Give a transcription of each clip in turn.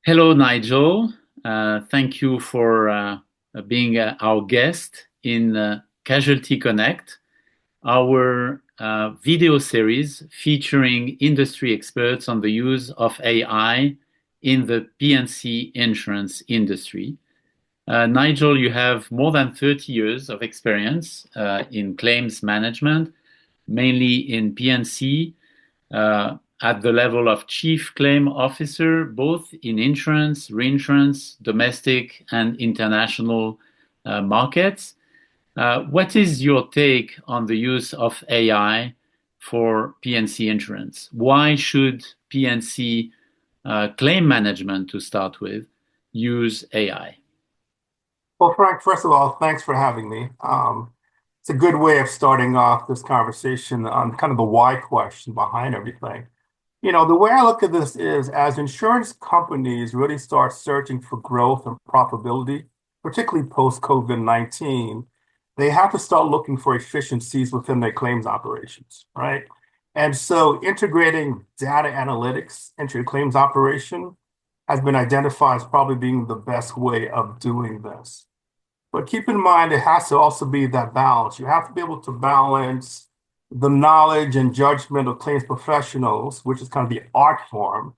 Hello, Nigel. Thank you for being our guest in Casualty Connect, our video series featuring industry experts on the use of AI in the P&C insurance industry. Nigel, you have more than 30 years of experience in claims management, mainly in P&C at the level of chief claim officer, both in insurance, reinsurance, domestic, and international markets. What is your take on the use of AI for P&C insurance? Why should P&C claim management, to start with, use AI? Well, Frank, first of all, thanks for having me. It's a good way of starting off this conversation on kind of the why question behind everything. The way I look at this is as insurance companies really start searching for growth and profitability, particularly post-COVID-19, they have to start looking for efficiencies within their claims operations, right? And so integrating data analytics into your claims operation has been identified as probably being the best way of doing this. But keep in mind, it has to also be that balance. You have to be able to balance the knowledge and judgment of claims professionals, which is kind of the art form,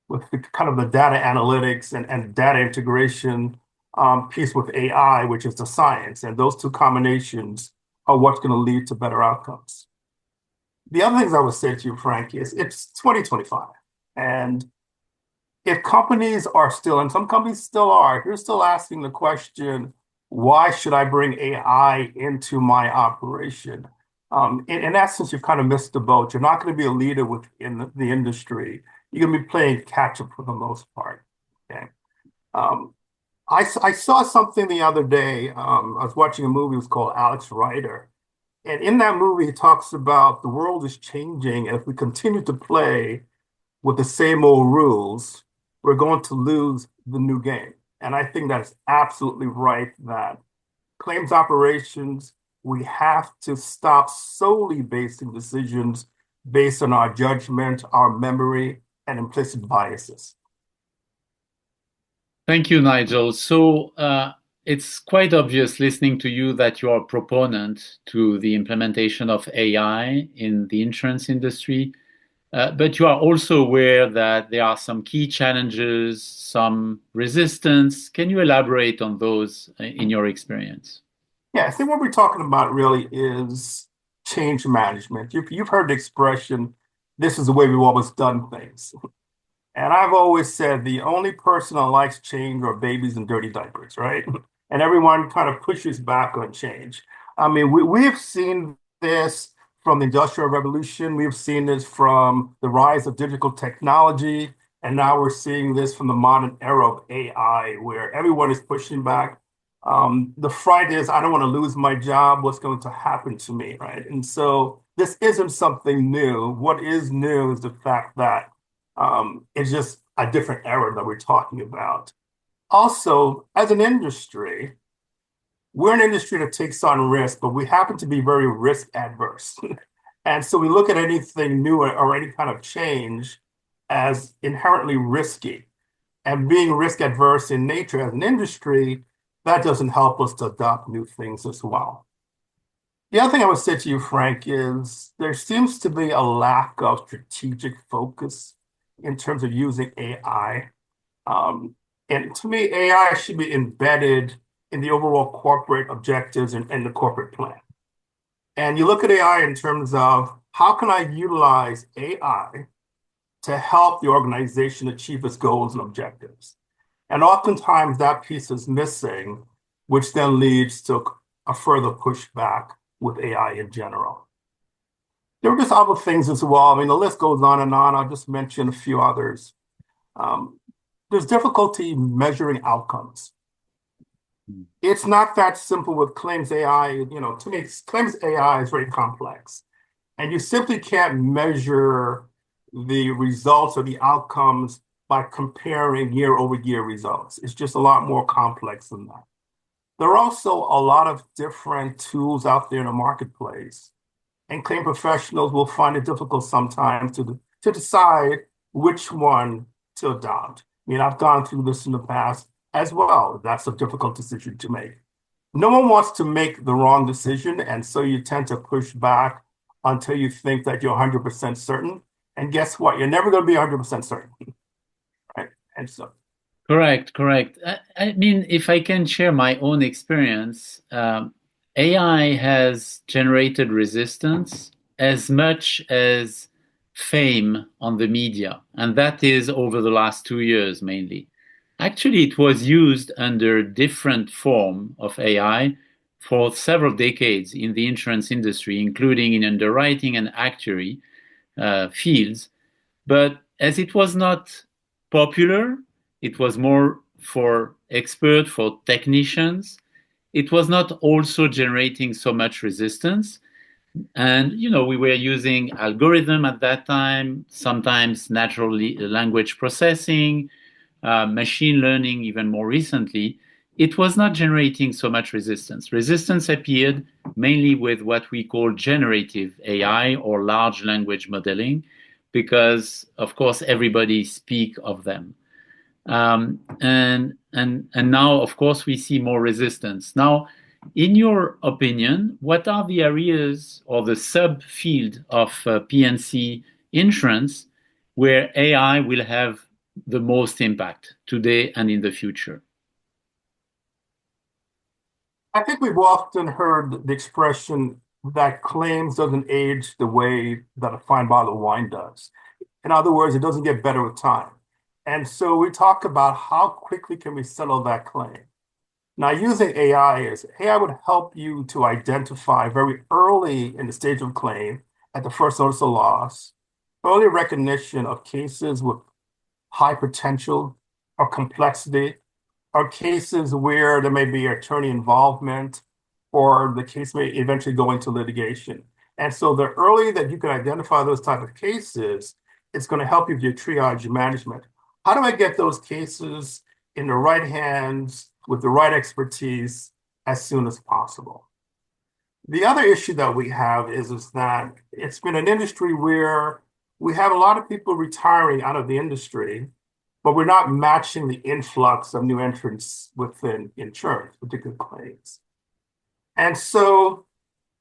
with kind of the data analytics and data integration piece with AI, which is the science. And those two combinations are what's going to lead to better outcomes. The other things I would say to you, Frank, is it's 2025. And if companies are still, and some companies still are, if you're still asking the question, why should I bring AI into my operation? In essence, you've kind of missed the boat. You're not going to be a leader within the industry. You're going to be playing catch up for the most part. Okay. Um, I saw something the other day. I was watching a movie. It was called Alex Rider. And in that movie, it talks about the world is changing. And if we continue to play with the same old rules, we're going to lose the new game. And I think that's absolutely right that claims operations, we have to stop solely basing decisions based on our judgment, our memory, and implicit biases. Thank you, Nigel. So it's quite obvious listening to you that you are a proponent to the implementation of AI in the insurance industry. But you are also aware that there are some key challenges, some resistance. Can you elaborate on those in your experience? Yeah, I think what we're talking about really is change management. You've heard the expression, this is the way we've always done things. And I've always said the only person that likes change are babies in dirty diapers, right? And everyone kind of pushes back on change. I mean, we've seen this from the Industrial Revolution. We've seen this from the rise of digital technology. And now we're seeing this from the modern era of AI, where everyone is pushing back. The fright is, I don't want to lose my job. What's going to happen to me, right? And so this isn't something new. What is new is the fact that it's just a different era that we're talking about. Also, as an industry, we're an industry that takes on risk, but we happen to be very risk adverse. And so we look at anything new or any kind of change as inherently risky. And being risk adverse in nature as an industry, that doesn't help us to adopt new things as well. The other thing I would say to you, Frank, is there seems to be a lack of strategic focus in terms of using AI. And to me, AI should be embedded in the overall corporate objectives and the corporate plan. And you look at AI in terms of how can I utilize AI to help the organization achieve its goals and objectives? And oftentimes that piece is missing, which then leads to a further pushback with AI in general. There were just other things as well. I mean, the list goes on and on. I'll just mention a few others. Um, there's difficulty measuring outcomes. It's not that simple with claims AI. To me, claims AI is very complex. And you simply can't measure the results or the outcomes by comparing year over year results. It's just a lot more complex than that. There are also a lot of different tools out there in the marketplace, and claim professionals will find it difficult sometimes to decide which one to adopt. mean, I've gone through this in the past as well. That's a difficult decision to make. No one wants to make the wrong decision, and so you tend to push back until you think that you're 100% certain. And guess what? You're never going to be 100% certain, right? And so, Correct, correct. I mean, if I can share my own experience, AI has generated resistance as much as fame on the media, and that is over the last 2 years mainly. Actually, it was used under different form of AI for several decades in the insurance industry, including in underwriting and actuary fields. But as it was not popular, it was more for experts, for technicians. It was not also generating so much resistance. And, we were using algorithm at that time, sometimes natural language processing, machine learning, even more recently. It was not generating so much resistance. Resistance appeared mainly with what we call generative AI or large language modeling, because of course everybody speak of them. And now of course we see more resistance. Now, in your opinion, what are the areas or the subfield of PNC insurance where AI will have the most impact today and in the future? I think we've often heard the expression that claims doesn't age the way that a fine bottle of wine does. In other words, it doesn't get better with time. And so we talk about how quickly can we settle that claim. Now, using AI would help you to identify very early in the stage of claim, at the first notice of loss, early recognition of cases with high potential or complexity, or cases where there may be attorney involvement, or the case may eventually go into litigation. And so the earlier that you can identify those type of cases, it's going to help you with your triage management. How do I get those cases in the right hands with the right expertise as soon as possible? The other issue that we have is that it's been an industry where we have a lot of people retiring out of the industry, but we're not matching the influx of new entrants within insurance, particular claims. And so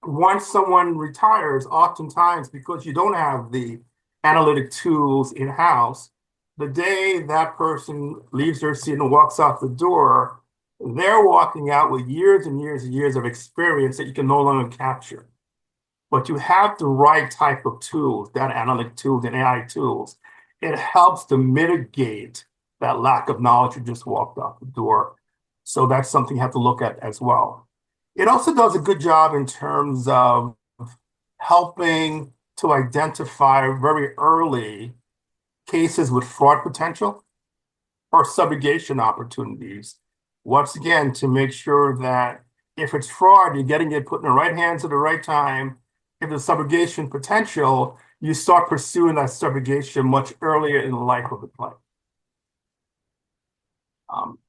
once someone retires, oftentimes because you don't have the analytic tools in-house, the day that person leaves their seat and walks out the door, they're walking out with years and years and years of experience that you can no longer capture. But you have the right type of tools, data analytic tools and AI tools. It helps to mitigate that lack of knowledge you just walked out the door. So that's something you have to look at as well. It also does a good job in terms of helping to identify very early cases with fraud potential or subrogation opportunities. Once again, to make sure that if it's fraud, you're getting it put in the right hands at the right time. If there's subrogation potential, you start pursuing that subrogation much earlier in the life of the claim.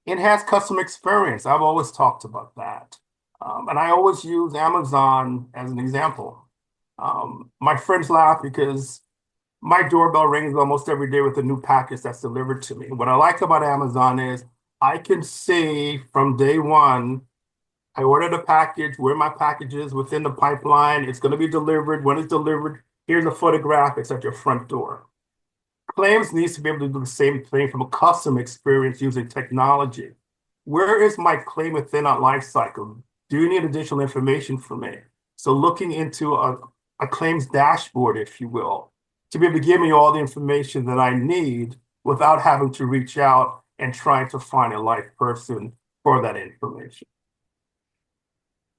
Enhanced customer experience. I've always talked about that. And I always use Amazon as an example. My friends laugh because my doorbell rings almost every day with a new package that's delivered to me. What I like about Amazon is I can see from day one, I ordered a package, where my package is within the pipeline, it's going to be delivered. When it's delivered, here's a photograph, it's at your front door. Claims needs to be able to do the same thing from a customer experience using technology. Where is my claim within our life cycle? Do you need additional information from me? So looking into a claims dashboard, if you will, to be able to give me all the information that I need without having to reach out and trying to find a live person for that information.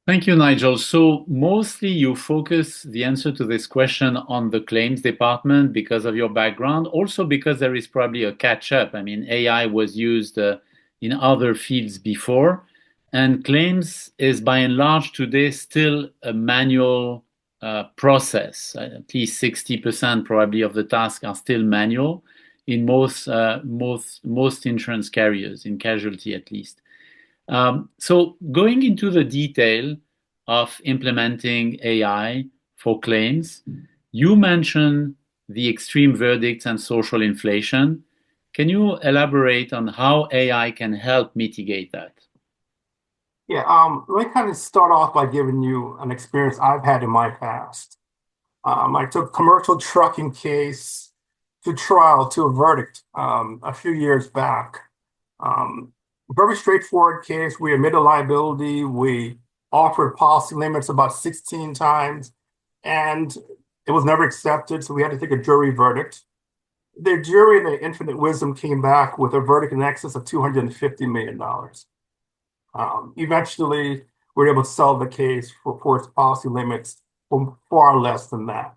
Thank you, Nigel. So mostly you focus the answer to this question on the claims department because of your background, also because there is probably a catch up. I mean, AI was used in other fields before, and claims is by and large today still a manual process. At least 60% probably of the tasks are still manual in most insurance carriers, in casualty at least. So going into the detail of implementing AI for claims, you mentioned the extreme verdicts and social inflation. Can you elaborate on how AI can help mitigate that? Yeah, let me kind of start off by giving you an experience I've had in my past. I took a commercial trucking case to trial to a verdict a few years back. Um, Very straightforward case. We admitted liability. We offered policy limits about 16 times, and it was never accepted. So we had to take a jury verdict. The jury, in their infinite wisdom, came back with a verdict in excess of $250 million. Eventually, we were able to sell the case for its policy limits for far less than that.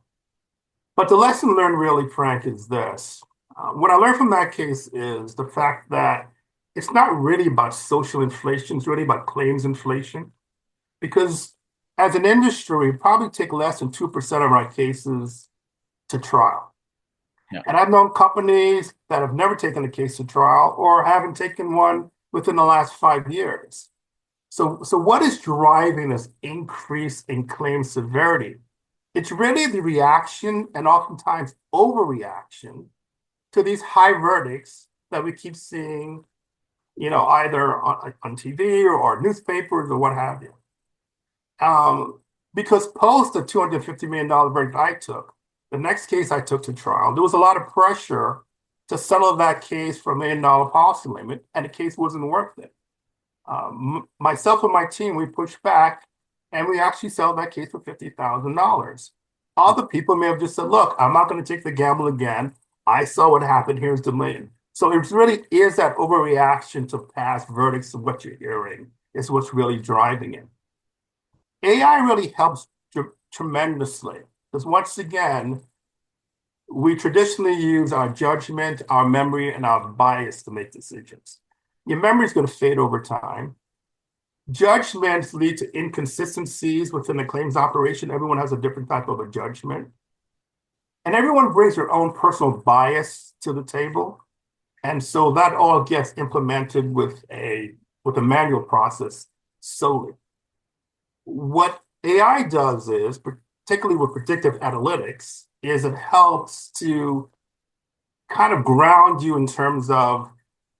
But the lesson learned, really, Frank, is this. What I learned from that case is the fact that it's not really about social inflation, it's really about claims inflation. Because as an industry, we probably take less than 2% of our cases to trial. Yeah. And I've known companies that have never taken a case to trial or haven't taken one within the last 5 years. So what is driving this increase in claim severity? It's really the reaction and oftentimes overreaction to these high verdicts that we keep seeing, either on TV or newspapers or what have you. Because post the $250 million verdict I took, the next case I took to trial, there was a lot of pressure to settle that case for $1 million policy limit, and the case wasn't worth it. Myself and my team, we pushed back, and we actually settled that case for $50,000. Other people may have just said, look, I'm not going to take the gamble again. I saw what happened. Here's the million. So it really is that overreaction to past verdicts of what you're hearing is what's really driving it. AI really helps tremendously because once again, we traditionally use our judgment, our memory, and our bias to make decisions. Your memory is going to fade over time. Judgments lead to inconsistencies within the claims operation. Everyone has a different type of a judgment. And everyone brings their own personal bias to the table. And so that all gets implemented with a manual process solely. What AI does is, particularly with predictive analytics, is it helps to kind of ground you in terms of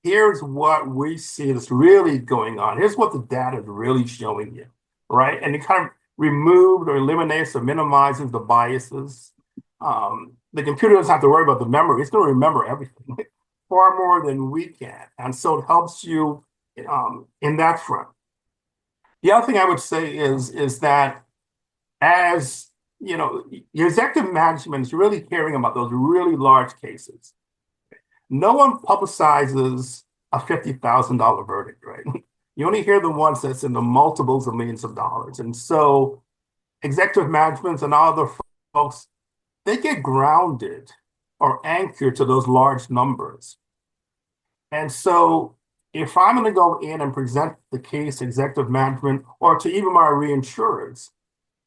here's what we see that's really going on. Here's what the data is really showing you, right? And it kind of removes or eliminates or minimizes the biases. The computer doesn't have to worry about the memory. It's going to remember everything far more than we can. And so it helps you in that front. The other thing I would say is that as your executive management is really caring about those really large cases. No one publicizes a $50,000 verdict, right? You only hear the ones that's in the multiples of millions of dollars. And so executive management and other folks, they get grounded or anchored to those large numbers. And so if I'm going to go in and present the case to executive management or to even my reinsurers,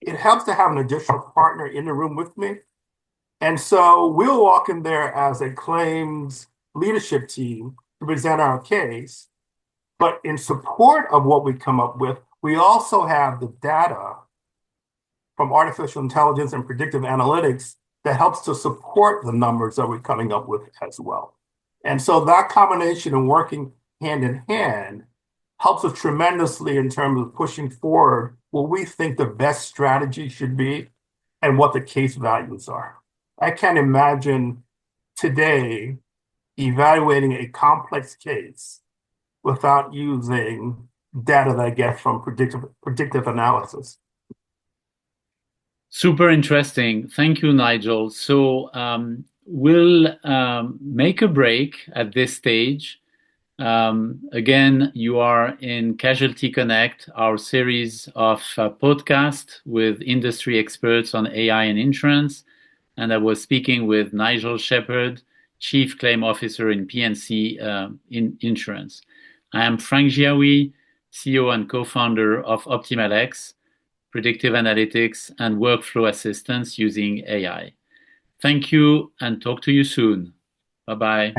it helps to have an additional partner in the room with me. And so we'll walk in there as a claims leadership team to present our case. But in support of what we come up with, we also have the data from artificial intelligence and predictive analytics that helps to support the numbers that we're coming up with as well. And so that combination and working hand in hand helps us tremendously in terms of pushing forward what we think the best strategy should be and what the case values are. I can't imagine today evaluating a complex case without using data that I get from predictive analysis. Super interesting. Thank you, Nigel. So we'll make a break at this stage. Again, you are in Casualty Connect, our series of podcasts with industry experts on AI and insurance. And I was speaking with Nigel Shepherd, Chief Claim Officer in P&C in Insurance. I am Frank Giaoui, CEO and co-founder of Optimalex, predictive analytics and workflow assistance using AI. Thank you and talk to you soon. Bye-bye.